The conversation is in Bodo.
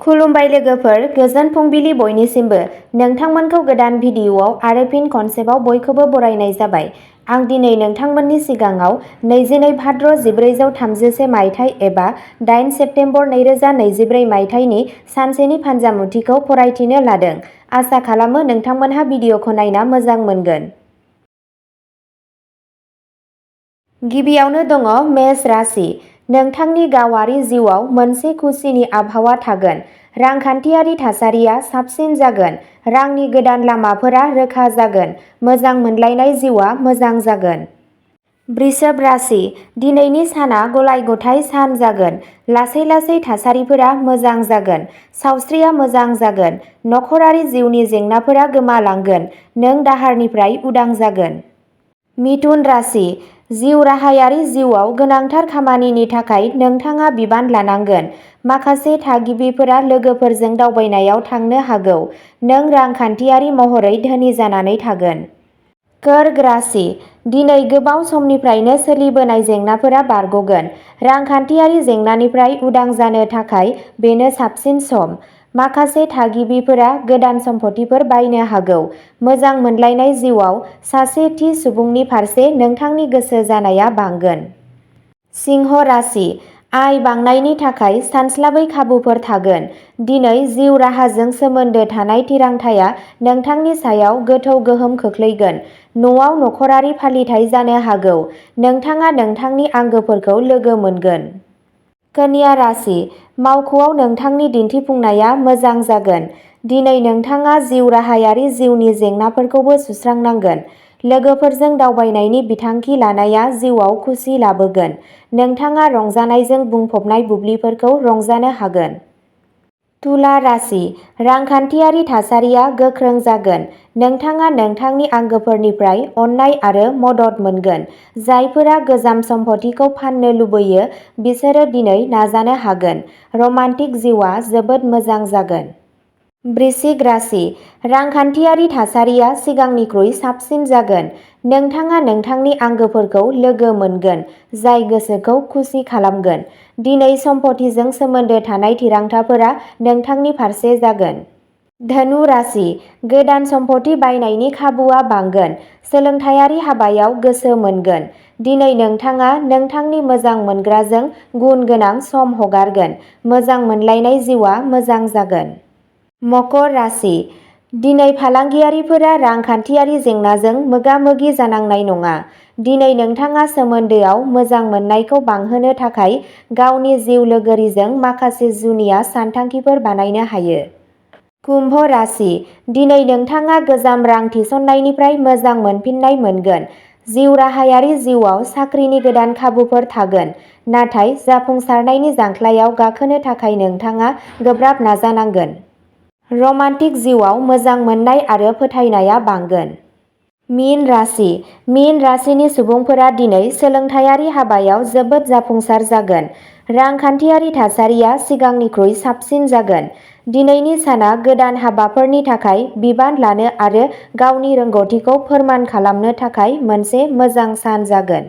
खुलुमबाय लोगोफोर, गोजोन फुंबिलि बयनिसिमबो। नोंथांमोनखौ गोदान भिडिअ'आव आरो फिन खनसेबाव बयखौबो बरायनाय जाबाय। आं दिनै नोंथांमोननि सिगाङाव 22 भाद्र 1434 मायथाइ एबा 8 सेप्तेम्बर 2024 मायथाइनि सानसेनि फान्जामुथिखौ फरायथिनो लादों। आसा खालामो नोंथांमोनहा भिडिअ'खौ नायना मोजां मोनगोन। गिबियावनो दङ मेष राशि। नोंथांनि गावारि जिउआव मोनसे खुसिनि आबहावा थागोन। रांखान्थियारि थासारिया साबसिन जागोन। रांनि गोदान लामाफोरा रोखा जागोन। मोजां मोनलायनाय जिउआ मोजां जागोन। वृषभ राशि। दिनैनि साना गलाय-गथाय सान जागोन। लासै लासै थासारिफोरा मोजां जागोन। सावस्रिया मोजां जागोन। नखरारि जिउनि जेंनाफोरा गोमालांगोन। नों दाहारनिफ्राय उदां जागोन। मिथुन राशि। जिउ राहायारि जिउआव गोनांथार खामानिनि थाखाय नोंथाङा बिबान लानांगोन। माखासे थागिबिफोरा लोगोफोरजों दावबायनायाव थांनो हागौ। नों रांखान्थियारि महरै धोनि जानानै थागोन। कर्क राशि। दिनै गोबाव समनिफ्रायनो सोलिबोनाय जेंनाफोरा बारग'गोन। रांखान्थियारि जेंनानिफ्राय उदां जानो थाखाय बेनो साबसिन सम। माखासे थागिबिफोरा गोदान सम्फथिफोर बायनो हागौ। मोजां मोनलायनाय जिउआव सासे थि सुबुंनि फारसे नोंथांनि गोसो जानाया बांगोन। सिंह राशि। आय बांनायनि थाखाय सानस्लाबै खाबुफोर थागोन। दिनै जिउ राहाजों सोमोन्दो थानाय थिरांथाया नोंथांनि सायाव गोथौ गोहोम खोख्लैगोन। न'आव नखरारि फालिथाय जानो हागौ। नोंथाङा नोंथांनि आंगोफोरखौ लोगो मोनगोन। कन्या राशि। मावख'आव नोंथांनि दिन्थिफुंनाया मोजां जागोन। दिनै नोंथाङा जिउ राहायारि जिउनि जेंनाफोरखौबो सुस्रांनांगोन। लोगोफोरजों दावबायनायनि बिथांखि लानाया जिउआव खुसि लाबोगोन। नोंथाङा रंजानायजों बुंफबनाय बुब्लिफोरखौ रंजानो हागोन। तुला राशि। रांखान्थियारि थासारिया गोख्रों जागोन। नोंथाङा नोंथांनि आंगोफोरनिफ्राय अननाय आरो मदद मोनगोन। जायफोरा गोजाम सम्फथिखौ फाननो लुबैयो बिसोरो दिनै नाजानो हागोन। रमान्टिक जिउआ जोबोद मोजां जागोन। वृश्चिक राशि। रांखान्थियारि थासारिया सिगांनिख्रुइ साबसिन जागोन। नोंथाङा नोंथांनि आंगोफोरखौ लोगो मोनगोन जाय गोसोखौ खुसि खालामगोन। दिनै सम्फथिजों सोमोन्दो थानाय थिरांथाफोरा नोंथांनि फारसे जागोन। धनु राशि। गोदान सम्फथि बायनायनि खाबुआ बांगोन। सोलोंथायारि हाबायाव गोसो मोनगोन। दिनै नोंथाङा नोंथांनि मोजां मोनग्राजों गुन गोनां सम हगारगोन। मोजां मोनलायनाय जिउआ मोजां जागोन। मकर राशि। दिनै फालांगियारिफोरा रांखान्थियारि जेंनाजों मोगा-मोगि जानांनाय नङा। दिनै नोंथाङा सोमोन्दोआव मोजां मोननायखौ बांहोनो थाखाय गावनि जिउ लोगोरिजों माखासे जुनिया सानथांखिफोर बानायनो हायो। कुम्भ राशि। दिनै नोंथाङा गोजाम रां थिसननायनिफ्राय मोजां मोनफिननाय मोनगोन। जिउ राहायारि जिउआव साख्रिनि गोदान खाबुफोर थागोन। नाथाय जाफुंसारनायनि जांख्लायाव गाखोनो थाखाय नोंथाङा गोब्राब नाजानांगोन। रमान्टिक जिउआव मोजां मोननाय आरो फोथायनाया बांगोन। मीन राशि। मीन राशिनि सुबुंफोरा दिनै सोलोंथायारि हाबायाव जोबोद जाफुंसार जागोन। रांखान्थियारि थासारिया सिगांनिख्रुइ साबसिन जागोन। दिनैनि साना गोदान हाबाफोरनि थाखाय बिबान लानो आरो गावनि रोंग'थिखौ फोरमान खालामनो थाखाय मोनसे मोजां सान जागोन।